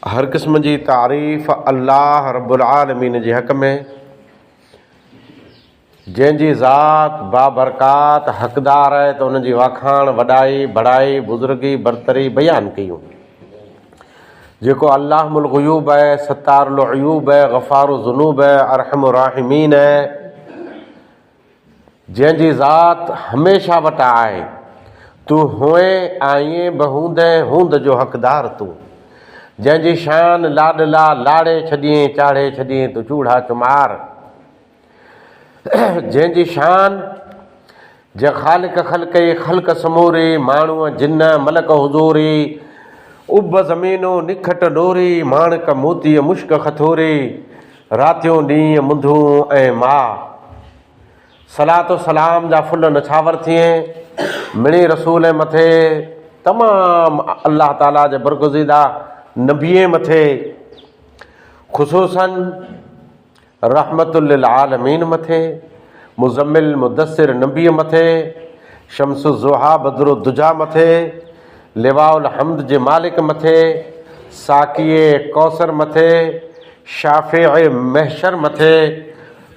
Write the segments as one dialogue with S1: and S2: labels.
S1: हर क़िस्म जी तारीफ़ अल्लाह रब्बुल आलमीन जे हक़ में, जंहिंजी ज़ात बाबरकात हक़दार आहे, त उनजी वाखाण वॾाई बड़ाई बुज़ुर्गी बरतरी बयान कयूं। जेको अल्लाहुल ग़ुयूब आहे, सत्तारुल अयूब आहे, ग़फ़ारु ज़ुनूब आहे, अरहमुर राहिमीन आहे, जंहिंजी ज़ात हमेशा वटि आहे। तूं हुएं आईं बहूंदे हूंद जो हक़दार तूं, जंहिंजी शान लाॾला लाड़े छॾियईं चाढ़े छॾियईं तूं चूड़ा चुमार। जंहिंजी शान जे ख़ालिक ख़ल्क़े ख़ल्क़ समूरी, माण्हूअ जिन मलक हुज़ूरी, उब ज़मीनो निखट डोरी, माणक मोती मुश्क खथोरी, रातियों ॾींहं मुंधूं ऐं मां। सलातो सलाम जा फुल नछावर थिए मिणी रसूल मथे, तमामु अल्लाह ताला जे बरगुज़ीदा नबीअ मथे, ख़ुसूसन रहमतुल लिल आलमीन मथे, मुज़म्मिल मुदस्सिर नबीअ मथे, शम्सु ज़ुहा बदरु दुजा मथे, लिवाउल हम्द जे मालिक मथे, साक़िए कौसर मथे, शाफ़िए महशर मथे,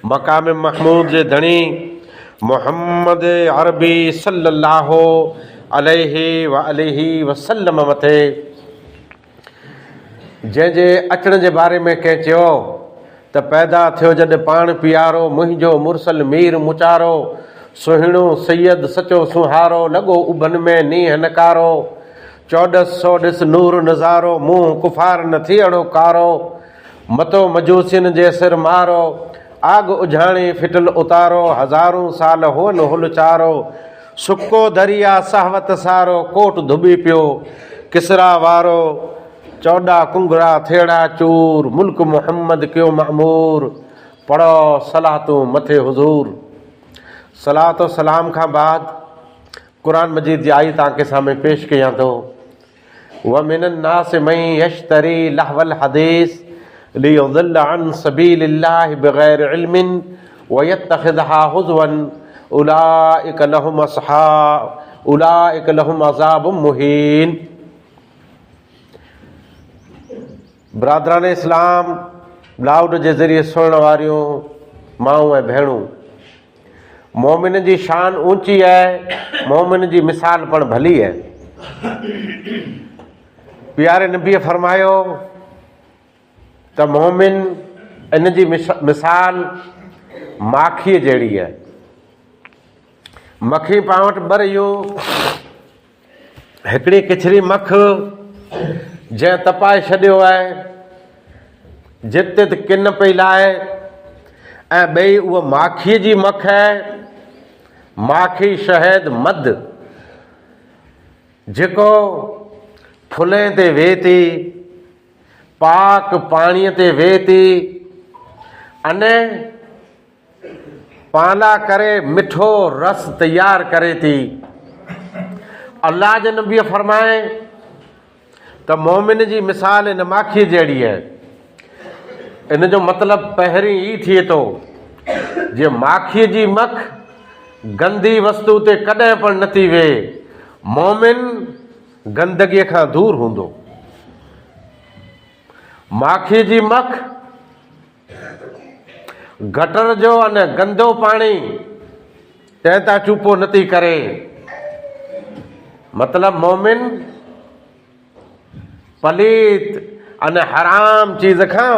S1: मक़ाम महमूद जे धणी मुहम्मद अरबी सल्लल्लाहु अलैहि वसल्लम मथे, जंहिंजे अचण जे बारे में कंहिं चयो त पैदा थियो जॾहिं पाण पियारो, मुंहिंजो मुरसल मीर मुचारो, सुहिणो सैयद सचो सुहारो, लॻो उभन में नींहं नकारो, 1400 ॾिस नूर नज़ारो, मुंहुं कुफार न थी अड़ो कारो, मतो मजूसिन जे सिर मारो, आग उझाणी फिटल उतारो, हज़ारूं साल हुअन हुल चारो, सुको दरिया सहवत सारो, कोट धुबी पियो किसरा वारो, 14 कुंगरा थेड़ा चूर, मुल्क मुहम्मद कयो मामूर, पढ़ो सलातूं मथे हुज़ूर। सलातो सलाम खां बाद कुरान मजीद जी आई तव्हांखे सामने पेश कयां थो। व मिनन नास मन यश्तरी लहवल हदीस लियुज़िल्ल अन सबीलिल्लाहि बिग़ैर इल्मिन व यत्तखिज़हा हुज़वन उलाइक लहुम अज़ाबुम मुहीन। ब्रादरान इस्लाम, लाउड जे ज़रिए सुणण वारियूं माऊं ऐं भेणूं, मोमिन जी शान ऊंची आहे, मोमिन जी मिसाल पण भली आहे। प्यारे नबीअ फरमायो त मोमिन इन जी मिसाल माखीअ जहिड़ी आहे। मखी पाण वटि ॿ रहियूं, हिकिड़ी किचरी मख जंहिं तपाए छॾियो आहे, जिते त किन पई लाहे, ऐं ॿई उहा माखीअ जी मख आहे, माखी शहद मध, जेको फुलें ते वेह थी, पाक पाणीअ ते वेह थी, अने पाला करे मिठो रस तैयार करे थी। अल्लाह जे नबीअ फरमाए त मोमिन जी मिसाल इन माखीअ जहिड़ी आहे। इन जो मतिलबु पहिरीं ई थिए थो, जे माखीअ जी मख गंदी वस्तु ते कॾहिं पण नथी वेहे, मोमिन गंदगीअ खां दूर हूंदो। माखीअ जी मख गटर जो अने गंदो पाणी तंहिं तां चूपो नथी करे, मतिलबु मोमिन पलीत अने हराम चीज़ खां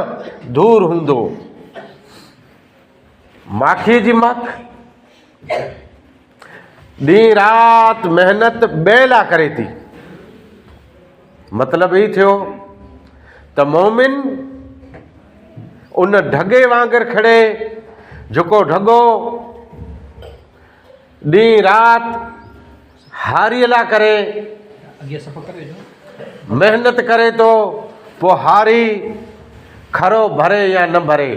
S1: दूर हूंदो। माखीअ जी मख ॾींहुं राति महिनत ॿिए लाइ करे थी। मतिलबु ई थियो त मोमिन उन ढगे वांगुरु खड़े, जेको ढगो ॾींहुं राति हारीअ लाइ करे महिनत करे थो, पोइ हारी खरो भरे या न भरे।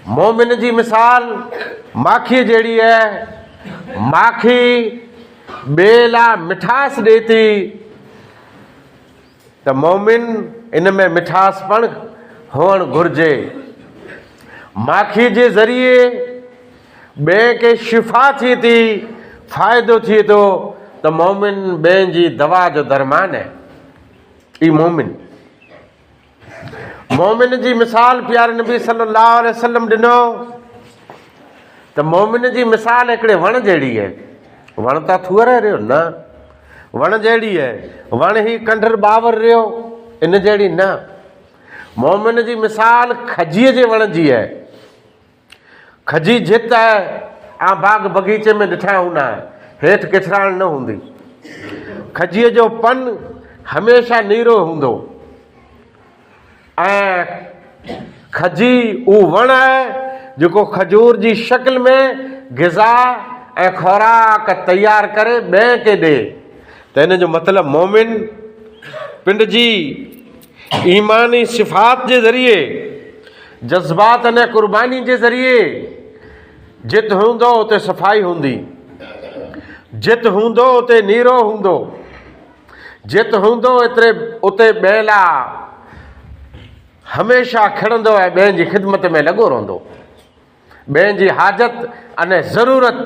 S1: मोमिन जी मिसाल माखीअ जहिड़ी आहे। माखी ॿिए लाइ मिठास ॾिए थी, त मोमिन इन में मिठास पण हुअणु घुरिजे। माखीअ जे ज़रिए ॿिए खे शिफ़ा थिए थी, फ़ाइदो थिए थो, त मोमिन ॿिए जी दवा जो दरमान आहे। ई मोमिन जी मिसाल प्यारे नबी सल्लल्लाहु अलैहि वसल्लम ॾिनो त मोमिन जी मिसाल हिकिड़े वण जहिड़ी आहे। वण त थूअर रहियो न, वण जहिड़ी आहे। वण ही कंडर बावर रहियो इन जहिड़ी न। मोमिन जी मिसाल खजीअ जे वण जी आहे। खजी जित आहे, बाग बगीचे में ॾिठा हूंदा, हेठि किथराण न हूंदी। खजीअ जो पन हमेशह नीरो हूंदो ऐं खजी उहो वण आहे जेको खजूर जी शक्ल में ग़िज़ा ऐं खुराक तयारु करे ॿिए खे ॾे। त हिन जो मतिलबु मोमिन पिंड जी ईमानी सिफ़ात जे ज़रिए, जज़्बात अने क़ुर्बानी जे ज़रिए जित हूंदो उते सफ़ाई हूंदी, जित हूंदो उते नीरो हूंदो, जित हूंदो उते ॿिए लाइ हमेशह खिड़ंदो ऐं ॿियनि जी ख़िदमत में लॻो रहंदो, ॿियनि जी हाजत अने ज़रूरत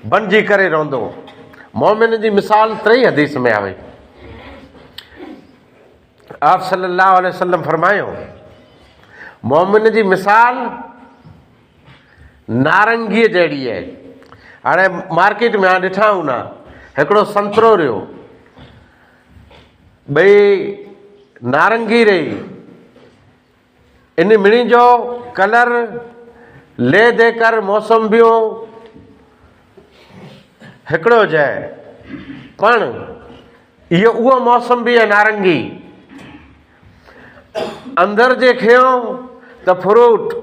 S1: बणिजी करे रहंदो। मोमिन जी मिसाल 3 हदीस में आहे। आप सल्लल्लाहु अलैहि वसल्लम फरमायो, मोमिन जी मिसाल नारंगीअ जहिड़ी आहे। हाणे मार्केट में ॾिठा हूंदा, हिकिड़ो संतरो रहियो, ॿई नारंगी रही, इन मिणी जो कलर ले देकर मौसम्बियूं हिकिड़ो जाए, पण इहो उहो मौसम्बी आहे नारंगी। अंदरि जे खयो त फ्रूट,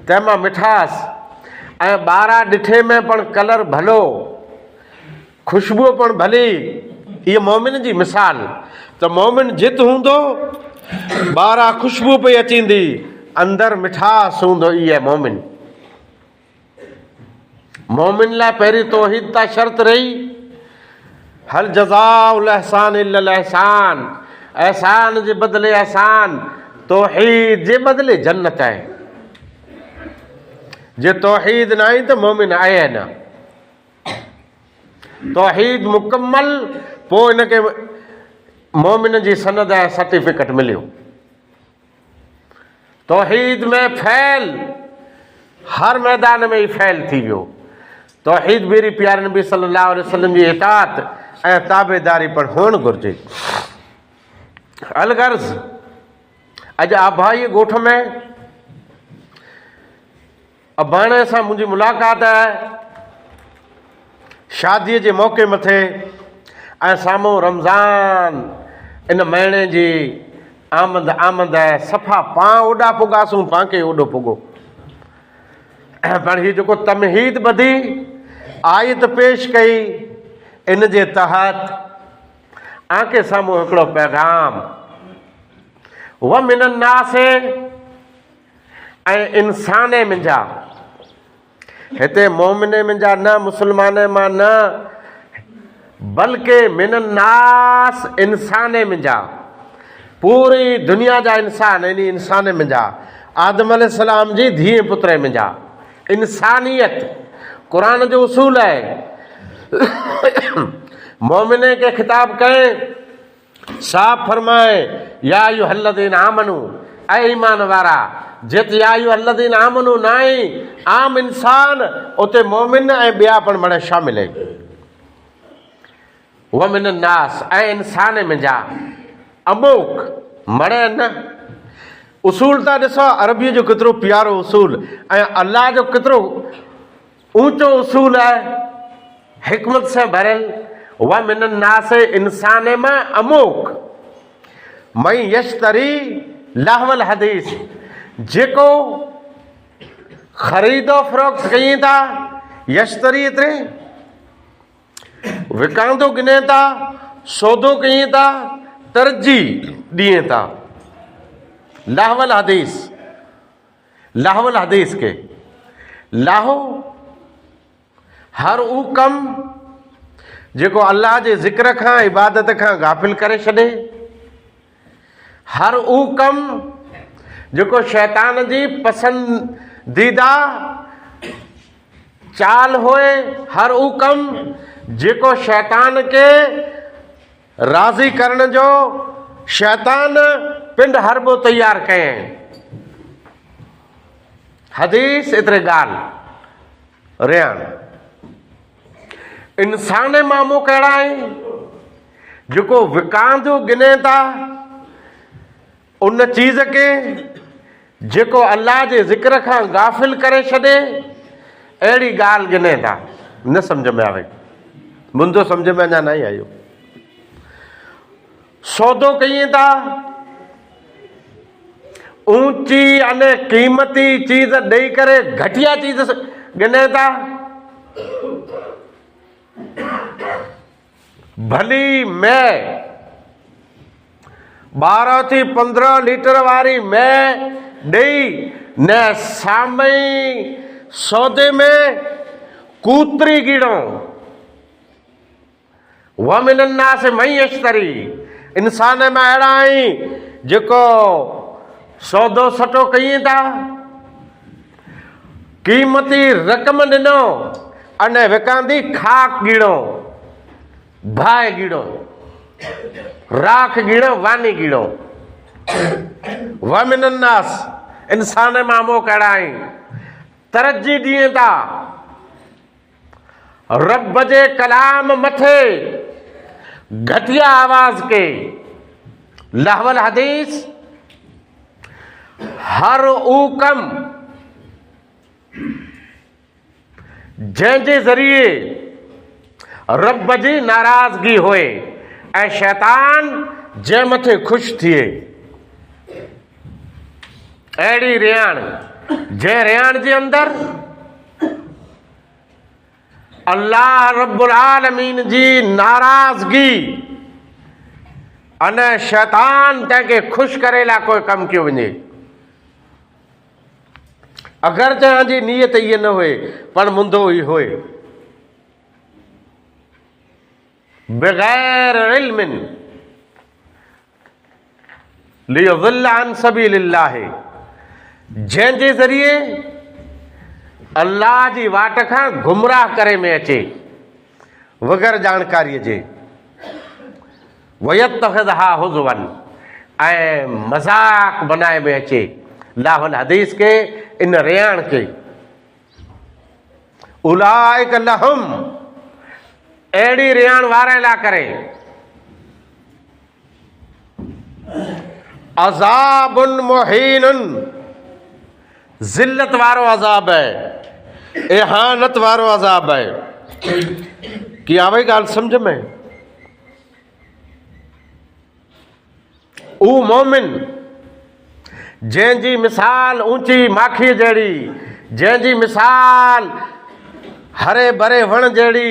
S1: तंहिंमां मिठास ऐं ॿाहिरां ॾिठे में पण कलर भलो, ख़ुशबू पण भली। इहा मोमिन जी मिसाल। त मोमिन जित हूंदो, ॿाहिरां ख़ुशबू पई अचींदी, अंदरि मिठास हूंदो। इहा मोमिन। मोमिन लाइ पहिरीं तौहीद तां शर्त रही, हल जज़ाउल एहसान इल्लल एहसान, एहसान जे बदिले एहसान, तौहीद जे बदिले जन्नत आहे। जे तौहीद न आई त मोमिन आहे न। तौहीद मुकम्मल, पोइ हिनखे मोमिन जी सनद ऐं सर्टिफिकेट मिलियो। तौहीद में फैल, हर मैदान में ई फैल थी वियो। तौहीद बेरी प्यारे नबी सल्लल्लाहु अलैहि वसल्लम जी इताअत ऐं ताबेदारी पण हुअणु घुरिजे। अलगर्ज़ अॼु आबाई ॻोठ में अबाणे सां मुंहिंजी मुलाक़ात आहे शादीअ जे मौक़े मथे, ऐं साम्हूं रमज़ान इन महीने जी आमद आहे। सफ़ा पां ओॾा पुगासूं, पां खे ओॾो पुगो। पर हीउ जेको तमहीद ॿधी आयत पेश कई, इन जे तहत आंखे साम्हूं हिकिड़ो पैगाम, व मिनन नास ऐं इंसाने मुंहिंजा, हिते मोमिने मुंहिंजा न, मुस्लमाने मां न, बल्कि मिनन नास इंसाने मुंहिंजा, पूरी दुनिया जा इंसान, इन इंसाने मुंहिंजा, आदम अलैहिस्सलाम जी धीअ पुत्र मुंहिंजा। इंसानियत क़ुरान जो उसूल आहे। मोमिने खे ख़िताब करें, साफ़ फरमाए, या अय्युहल्लज़ीना आमनू, ऐं ईमान वारा। जिते या अय्युहल्लज़ीना आमनू न आहे आम इंसान, उते मोमिन ऐं ॿिया पण मणे शामिल आहे। व मिनन नास ऐं इंसान मुंहिंजा, अमूक मणे न। उसूल था ॾिसो, अरबीअ जो केतिरो प्यारो उसूल, ऐं अल्लाह जो केतिरो ऊंचो उसूल आहे, हिकमत सां भरियल। व मिनन नास इंसाने मां अमूक, मई यश्तरी लहवल हदीस, जेको ख़रीदो फ़रोख्त कयूं था, यश्तरी एतिरे विकांदो गिने था, सौदो कयूं था, तरजीह ॾिए था। लाहवल हदीस, लाहवल हदीस के लाहो हर उहो कमु जेको अल्लाह जे ज़िक्र खां, इबादत खां गाफ़िल करे छॾे, हर उहो कमु जेको शैतान जी पसंदीदा चाल होए, हर उहो कमु जेको शैतान खे राज़ी करण जो शैतान पिंड हरबो तैयार कयईं। हदीस एतिरे ॻाल्हि रियाण इंसान मामो कहिड़ा आहिनि जेको विकांदो गिने था उन चीज़ खे जेको अल्लाह जे ज़िक्र खां गाफ़िल करे छॾे, अहिड़ी ॻाल्हि गिने था। न सम्झ में आवे, मुंहिंजो सम्झ में अञा न आयो। सौदो कयूं था, ऊंची अने क़ीमती चीज़ ॾेई करे घटिया चीज़ गिने था। भली मैं 12 थी 15 लीटर वारी मैं ॾेई न सामई सौदे में कूतरी गिड़ो। वमिनन्ना से मई अश्तरी, इंसान में अहिड़ा आहिनि जेको सौदो सटो कयूं था, क़ीमती रक़म ॾिनो अने विकांदी खाक गिड़ो, भाए गिड़ो, राख गिड़ो, वानी गिड़ो। वमिनन्नास, इंसान मामो कहिड़ा आहिनि तरजी ॾिए था रब जे कलाम मथे घटिया आवाज के। लहवल हदीस, हर ऊ कम जंहिंजे ज़रिए रब जी नाराज़गी होए ऐं शैतान जंहिं मथे ख़ुशि थिए, अहिड़ी रियाण जंहिं रियाण जे अंदरि अल्लाह रब्बुल आलमीन जी नाराज़गी अने शैतान तंहिंखे ख़ुशि करे लाइ कोई कमु कयो वञे। अगरि तव्हांजी नीयत इहा न हुए पर मुंदो ई होए, बग़ैर इल्मिन लियुज़िल्ल अन सबीलिल्लाह, जंहिंजे ज़रिए अल्लाह जी वाट खां गुमराह करे में अचे वग़ैरह जानकारीअ जे। वयत्तख़िज़हा हुज़वन, ऐं मज़ाक बनाए में अचे लाहुल हदीस के, इन रियाण के। उलाइक लहुम, अहिड़ी रियाण वारे लाइ करे अज़ाबुन मुहीनुन, ज़िल्लत वारो अज़ाब है, इहानत वारो अज़ाब है। कि आवे ॻाल्हि सम्झ में? ऊ मोमिन जंहिंजी मिसाल ऊंची माखी जहिड़ी, जंहिंजी मिसाल हरे भरे वण जहिड़ी,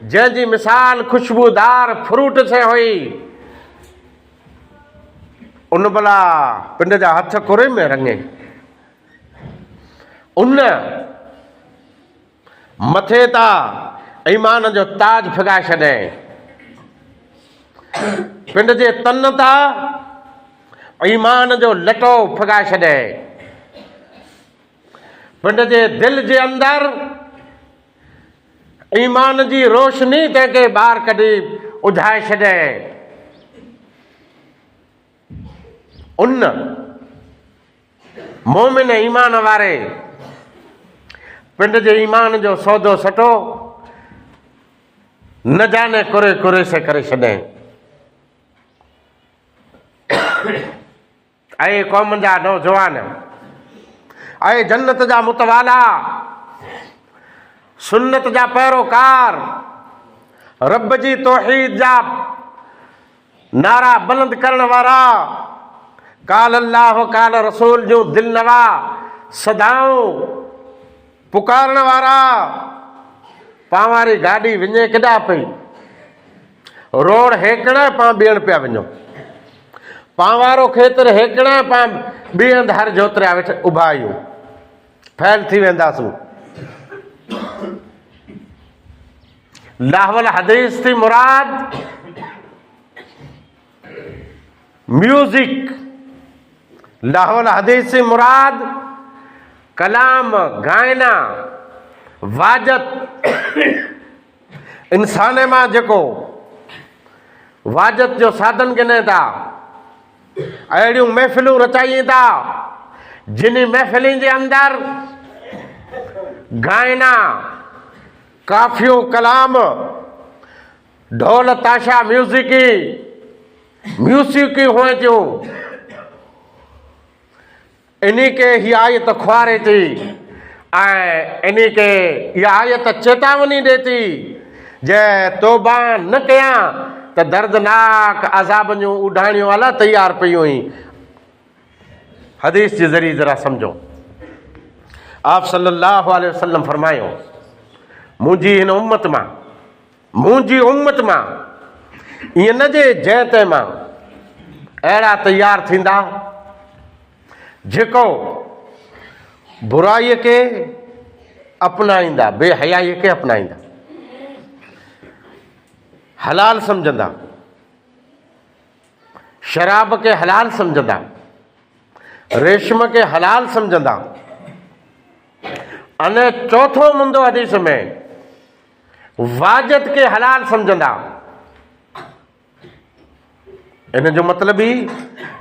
S1: जंहिंजी मिसाल खुशबूदार फ्रूट से हुई, उन भला पिंड जा हथ कुरे में रंगे, उन मथे ता ईमान जो ताज फिगाए छॾे, पिंड जे तन ता ईमान जो लटो फिगाए छॾे, पिंड जे दिल जे अंदरि ईमान जी रोशनी तंहिंखे ॿाहिरि कढी उझाए छॾे। उन मोमिन ईमान वारे पिंड जे ईमान जो सौदो सटो न जाने कुरे कुरे से करे छॾे। ऐं क़ौम जा नौजवान, ऐं जन्नत जा मुतवाला, सुन्नत जा पैरोकार, रब जी तौहीद जा नारा बुलंद करण वारा, काल अल्लाह काल रसूल जूं दिल नवा सदाऊं पुकारण वारा, पावारी गाॾी विञे केॾा पई, रोड हेकण पां ॿियण पिया वञो, पावारो खेत्र हेकण पां ॿी हंधि हर जोतिरिया वेठा उभा आहियूं, फैल थी वेंदासूं। लाहवल हदीस थी मुराद म्यूजिक, लाहौल हदीस से मुराद कलाम, गायना, वाजत। इंसान मां जेको वाजत जो साधन गिने था अहिड़ियूं महफ़िलूं रचाइनि था जिन महफ़िलुनि जे अंदरि गायना, काफ़ियूं, कलाम, ढोल ताशा, म्यूसिकी हुअं थियूं। इन्ही के हीअ आयत खुआरे थी ऐं इन्ही के इहा आयत चेतावनी ॾिए थी जे तौबा न कयां त दर्दनाक अज़ाब जूं उॾाणियूं अला तैयार पयूं हुई। हदीस जे ज़रिए ज़रा सम्झो। आप सल्लल्लाहु अलैहि वसल्लम फरमायो, मुंहिंजी हिन उम्मत मां ईअं न जे जंहिं तंहिं मां अहिड़ा तैयार थींदा जेको बुराईअ खे अपनाईंदा, बेहयाईअ खे अपनाईंदा, हलाल सम्झंदा, शराब खे हलाल सम्झंदा, रेशम खे हलाल सम्झंदा। अने चौथो मुंदो हदीस में वाजत के हलाल सम्झंदा। इन जो मतिलब ही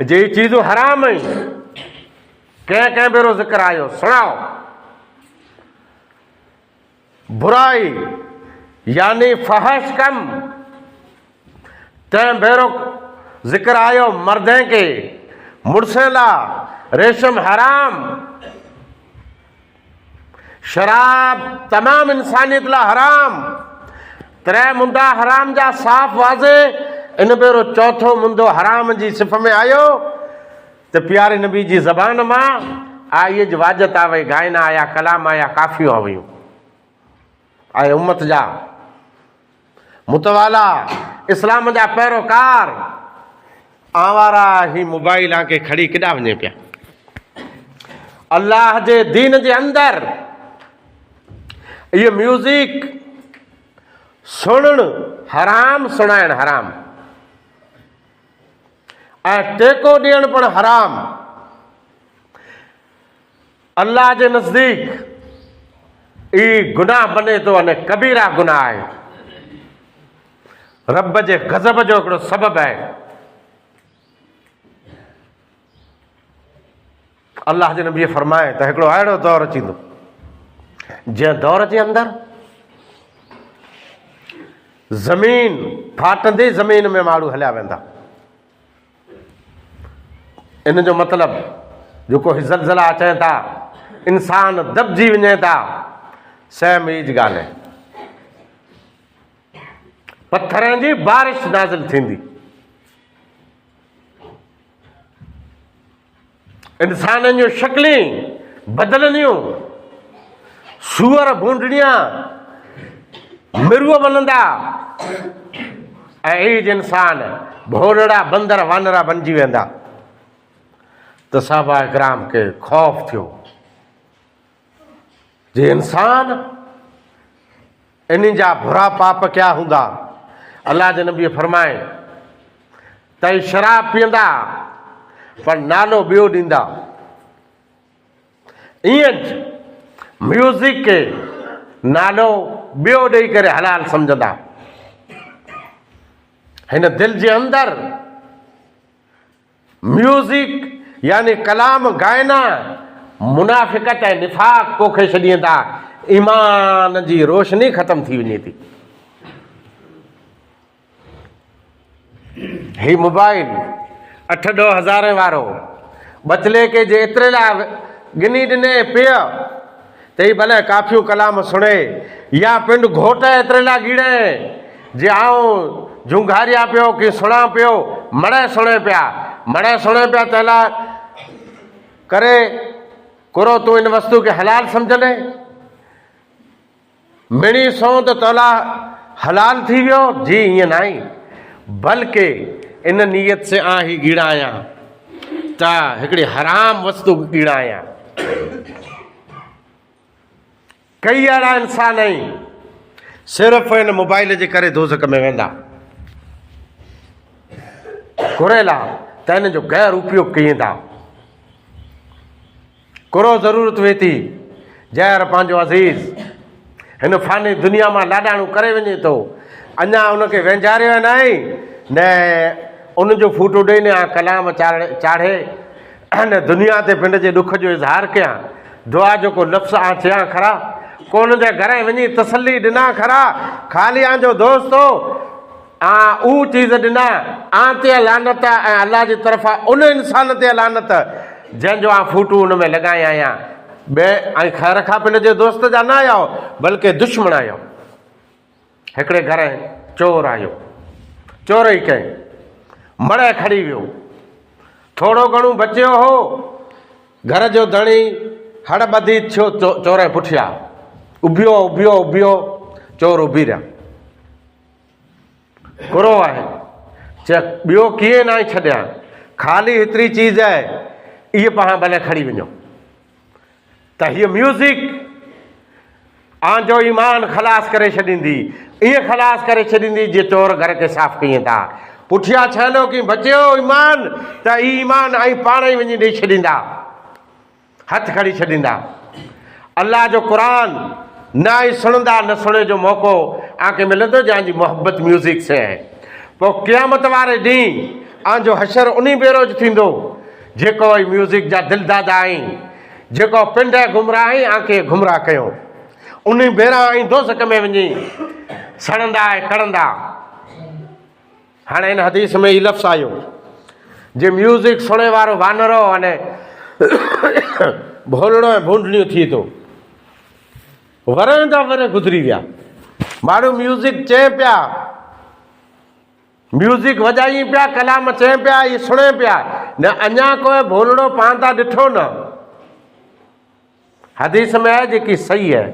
S1: जे चीज़ूं हराम आहिनि, कंहिं कंहिं भेरो ज़िक्र आयो, सुणाओ। बुराई यानी फहश कम, तंहिं भेरो ज़िक्र आयो मर्दें के, मुड़सें ला रेशम हराम, शराब तमाम इंसानियत ला हराम। त्रै मुंदा हराम जा साफ़ वाज़े। इन भेरो चौथो मुंदो हराम जी सिफ़ में आयो त प्यारे नबी जी ज़बान मां आई वाजत आ वई, गायना आया, कलाम आया, काफ़ियूं आ वयूं। ऐं उम्मत जा मुतवाला, इस्लाम जा पैरोकार आवारा ही मोबाइल आके खड़ी किॾा वञे पिया। अल्लाह जे दीन जे अंदरि ये म्यूज़िक सुणणु हराम, सुणाइणु हराम, ऐं टेको ॾियणु पिणु हराम। अल्लाह जे नज़दीक ई गुनाह बने थो अने कबीरा गुनाह आहे, रब जे गज़ब जो हिकिड़ो सबबु आहे। अल्लाह जे नबी फरमाए त हिकिड़ो अहिड़ो दौर अचींदो जंहिं दौर जे अंदरि ज़मीन फाटंदे ज़मीन में माण्हू हलिया वेंदा। इन जो मतिलबु जेको ज़लज़ला अचनि था, इंसान दॿिजी वञे था, सहम ई ॻाल्हि आहे। पत्थरनि जी बारिश नाज़िल थींदी, इंसाननि जूं शक्लियूं बदिलंदियूं, सूअर भूंडड़िया मिरुअ बनंदा ऐं ईज इंसान भोलड़ा बंदर वानरा बणिजी वेंदा। त सहाबा किराम खे ख़ौफ़ थियो जे इंसान इन जा बुरा पाप क्या हूंदा। अल्लाह जे नबी फरमाए त शराब पीअंदा पर नालो ॿियो ॾींदा। ईअं म्यूज़िक खे नालो ॿियो ॾेई करे हलाल सम्झंदा। हिन दिलि जे अंदरि म्यूज़िक यानी कलाम, गायना मुनाफ़िक़त ऐं निफ़ाक़ पोखे छॾीनि था, ईमान जी रोशनी ख़तम थी वञे थी। ही मोबाइल 8-10 हज़ार वारो बचले के जे एतिरे लाइ गिनी ॾिने पिय त ही भले काफ़ियूं कलाम सुणे या पिंड घोट एतिरे लाइ ॻीड़े जे आऊं झुंघारिया पियो कि सुणा पियो, मड़े सुणे पिया तला करे कुरो तूं इन वस्तु के हलाल समझने मिणी सो तो तला हलाल थी वियो। जी ईअं न आहे, बल्कि इन नीयत से आ ही गिड़ाया ता हिकिड़ी हराम वस्तु गिड़ाया। कई अहिड़ा इंसान आहिनि सिर्फ़ इन मोबाइल जे करे दोज़ख में वेंदा, घुरेला त इन जो गैर उपयोग कयूं था। कुरो ज़रूरत वे थी ज़हर पंहिंजो अज़ीज़ हिन फानी दुनिया मां लाॾाणो करे वञे थो, अञा उनखे वेंझारियो न आहे, न उनजो फोटो ॾेई ने कलाम चाढ़े न दुनिया ते पिंड जे दुख जो इज़हार कयां, दुआ जो को लफ़्ज़ चयां खरा, कोन जे घर वञी तसली ॾिना खरा, ख़ाली जो दोस्तो ऊ चीज़ ॾिना ते लानत ऐं अल्लाह जी तरफ़ां उन इंसान ते लानत जंहिंजो फोटो उन में लॻाए आहियां। ॿिए ख़ैर खां पिंड जे दोस्त जा न आहियो बल्कि दुश्मन आहियो। हिकिड़े घर चोर आयो, चोरी कई, मड़े खड़ी वियो, थोड़ो घणो बचियो हो, घर जो धणी हड़ ॿधी थियो चोर पुठिया उभियो चोर उभी रहा, कुरो आहे ॿियो कीअं न छॾियां, ख़ाली एतिरी चीज़ आहे, इहे पाण भले खड़ी वञो। त हीअ म्यूज़िक आंजो ईमान ख़लास करे छॾींदी, ईअं ख़लास करे छॾींदी जीअं चोर घर खे साफ़ कयूं था। पुठियां छलो की बचियो ईमान, त ईमान पाण ई वञी ॾेई छॾींदा, हथ खड़ी छॾींदा। अल्लाह जो क़ुरान न ई सुणंदा, न सुणे जो मौक़ो आके मिलंदो जंहिंजी मोहब्बत म्यूज़िक से है। पोइ क़यामत वारे ॾींहुं आंजो हशर उन बेरोज़ थींदो जेको म्यूज़िक जा दिलदादा आहीं, जेको पिंड गुमराह आके गुमराह कयो, उन बेरा दोज़ख में वञी सड़ंदा ऐं कड़ंदा। हाणे इन हदीस में ई लफ़्ज़ आयो जे म्यूज़िक सुणे वारो वानरो अने भोलड़ो ऐं भूंडड़ियूं थी थो, वरंदा वर गुज़री विया। माण्हू म्यूज़िक चए पिया, म्यूज़िक वॼाई पिया, कलाम चए पिया, ये सुणे पिया, न अञा कोई भोलड़ो पाण था ॾिठो न। हदीस में आहे जेकी सही है,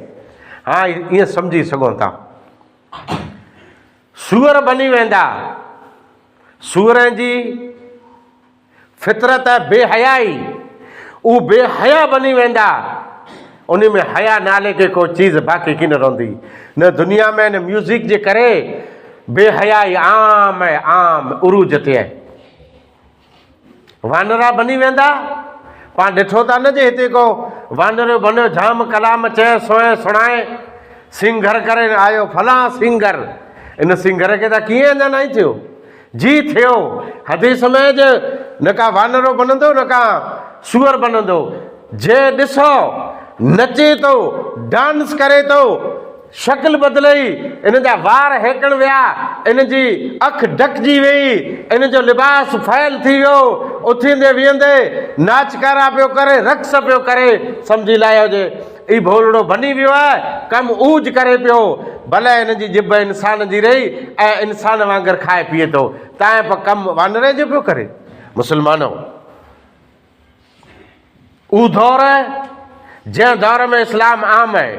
S1: हाँ ईअं सम्झी सघूं था। सूअर बनी वेंदा, सूअरनि जी फितरत है बेहयाई, उ बेहया बनी वेंदा, उन में हया नाले के को चीज़ बाक़ी की न रहंदी। न दुनिया में न म्यूज़िक जे करे बेहयाई आम है, आम उरूज ते है। वानरा बनी वेंदा, पाण ॾिठो था न जे हिते को वानरो बनियो, जाम कलाम चए सोए सुणाए, सिंगर करे आयो फलां सिंगर, इन सिंगर के त कीअं अञा न थियो जी थियो। हदीस में जे न का वानरो बनंदो न का सूअर बनंदो, जे ॾिसो नचे तो, डांस करे तो, शक्ल बदलई, इन जा वार हेकण विया, इन जी अख ढकजी वई, इन जो लिबास फैल थी वियो, उथींदे विहंदे नाचकारा पियो करे, रक्स पियो करे, सम्झी लायो जे ई भोलड़ो बनी वियो आहे, कम ऊज करे पियो, भले इन जी जिब इंसान जी रही ऐं इंसान वांगुरु खाए पीए थो, तव्हां पर कम वानरे जो पियो करे। मुसलमानों, ऊ दौर है जंहिं दौर में इस्लाम आम है,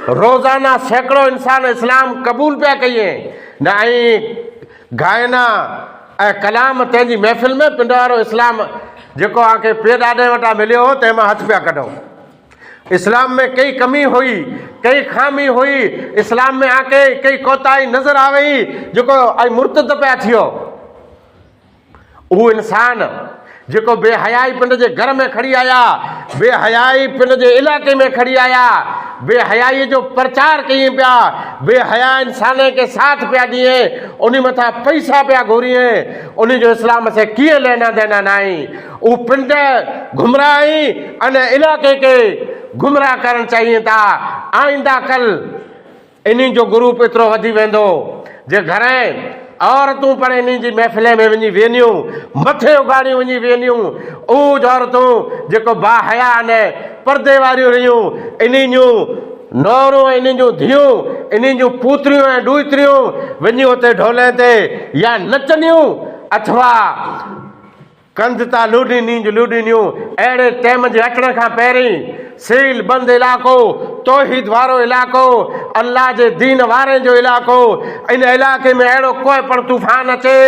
S1: रोज़ाना सैकड़ों इंसान इस्लाम कबूल पिया कइए, न गायना ऐं कलाम तंहिंजी महफ़िल में पिंड वारो इस्लाम जेको आके पे ॾाॾे वटां मिलियो हो तंहिंमां हथ पिया कढो। इस्लाम में कई कमी हुई, कई खामी हुई, इस्लाम में आके कई कोताही नज़र आवे जेको मुर्तद पिया थियो। उहो इंसान जेको बेहयाई पिंड जे घर में खड़ी आया, बेहयाई पिंड जे इलाके में खड़ी आया, बेहयाई जो प्रचार कई पिया, बेहया इंसान के साथ पिया दिए, उन मथा पैसा पिया घुरिए, उन जो इस्लाम से कीअं लेना देना नहीं। उ पिंड गुमराही अने इलाके के गुमराह करण चाहिए था। आइंदा कल इन्हीं जो ग्रुप एतिरो वधी वेंदो जे घरें औरतूं पर इन जी महफ़िल में वञी वेंदियूं, मथे उगाड़ियूं वञी वेंदियूं, उहे औरतूं जेको बाहया ने परदे वारियूं रहियूं, इन्हीं जूं नौरूं, इन्हीं जूं धीअरूं, इन्हीं जूं पूतरियूं ऐं ॾूहितरियूं वञी उते ढोले ते या नचंदियूं अथवा कंध था लूॾींदियूं। अहिड़े टाइम जे अचण खां पहिरीं सील बंद इलाक़ो, तौहीद वारो इलाक़ो, अल्लाह जे दीन वारे जो इलाक़ो, इन इलाके में अहिड़ो कोई पण तूफ़ान अचे,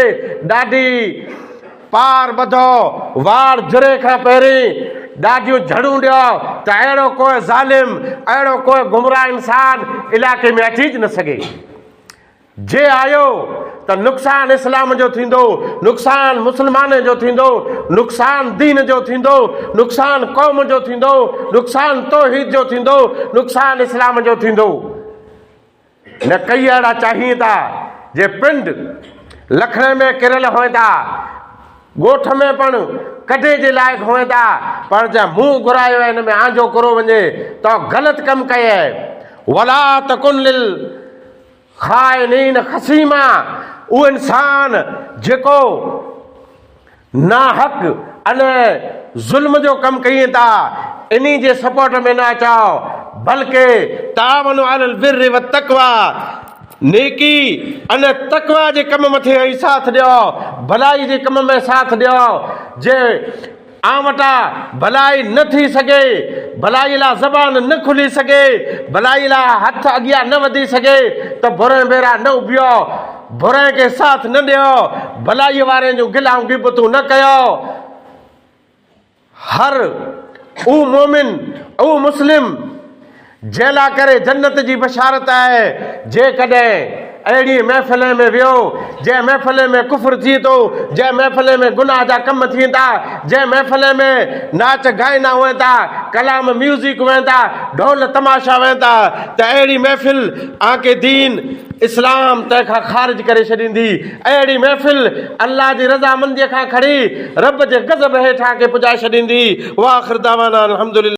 S1: ॾाढी पार ॿधो, वार जुरे खां पहिरीं ॾाढियूं झड़ूं ॾियो, त अहिड़ो कोई ज़ालिम, अहिड़ो कोई गुमराह इंसान इलाके में अची न सघे। जे आयो त नुक़सान इस्लाम जो थींदो, नुक़सान मुसलमान जो थींदो, नुक़सान दीन जो थींदो, नुक़सान क़ौम जो थींदो, नुक़सान तौहीद जो थींदो, नुक़सान इस्लाम जो थींदो। न कई अहिड़ा चाहिए था जे पिंड लखण में किरल हुअं था, ॻोठ में पण कढे जे लाइक़ु हुअं था, पर जंहिं मुंहुं घुरायो आहे हिन में आंजो करो वञे तो ग़लति कमु कई आहे। वला तकुन लिल खाइनीन खसीमा, उहो इंसान जेको नाहक अने ज़ुल्म जो कमु कई था इन्ही जे सपोर्ट में न अचो, बल्कि तावनु अलल बिर्रि व तक़वा, नेकी अने तक़वा जे कम मथे ई साथ ॾियो, भलाई जे कम में साथ ॾियो। जे आं वटा भलाई न थी सघे, भलाई लाइ ज़बान न खुली सघे, भलाई लाइ हथ अॻियां न वधी सघे त बुरे बेरा न उभियो, बुरे खे साथ न ॾियो, भलाई वारे जूं गिलाऊं गिबतूं न कयो। हर ऊ मोमिन ऊ मुस्लिम जेला करे जन्नत जी बशारत है, जेकॾहिं अहिड़ी महफ़िल में वियो जंहिं महफ़िल में कुफ्र थी थो, जंहिं महफ़िल में गुनाह जा कम थियनि था, जंहिं महफ़िल में नाच गाइना हुअनि था, कलाम म्यूज़िक हुअनि था, ढोल तमाशा हुअनि था, त अहिड़ी महफ़िल आके दीन इस्लाम तंहिंखां ख़ारिज करे छॾींदी। अहिड़ी महफ़िल अल्लाह जी रज़ामंदीअ खां खणी रब जे गज़ब हेठां खे पुॼाए छॾींदी। वाख़िर दावाना अल्हम्दुलिल्लाह।